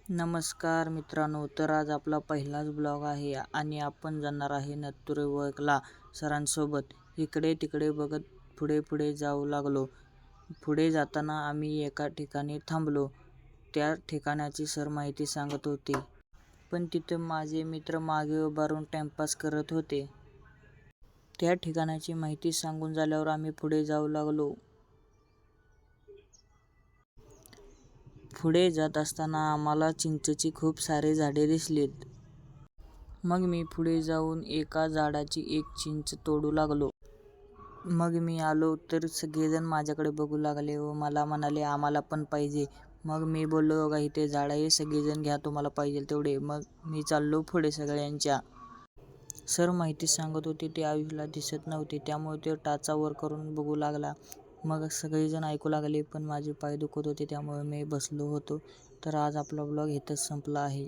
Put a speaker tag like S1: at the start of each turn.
S1: नमस्कार मित्रांनो, तर आज आपला पहिलाच ब्लॉग आहे आणि आपण जाणार आहे नत्तुरेवाकला सरांसोबत. इकडे तिकडे बघत पुढे पुढे जाऊ लागलो. पुढे जाताना आम्ही एका ठिकाणी थांबलो. त्या ठिकाणाची सर माहिती सांगत होते, पण तिथं माझे मित्र मागे उभारून टाइमपास करत होते. त्या ठिकाणाची माहिती सांगून झाल्यावर आम्ही पुढे जाऊ लागलो. पुढे जात असताना आम्हाला चिंचेची खूप सारे झाडे दिसलीत. मग मी पुढे जाऊन एका झाडाची एक चिंच तोडू लागलो. मग मी आलो तर सगळेजण माझ्याकडे बघू लागले व मला म्हणाले, आम्हाला पण पाहिजे. मग मी बोललो, बघा इथे झाड आहे, सगळेजण घ्या, तुम्हाला पाहिजे तेवढे. मग मी चाललो पुढे सगळ्यांच्या. सर माहिती सांगत होते ते आयुषला दिसत नव्हते, त्यामुळे तो टाचा वर करून बघू लागला. मग सगळेजण ऐकू लागले, पण माझे पाय दुखत होते त्यामुळे मी बसलो होतो. तर आज आपला ब्लॉग इथंच संपला आहे.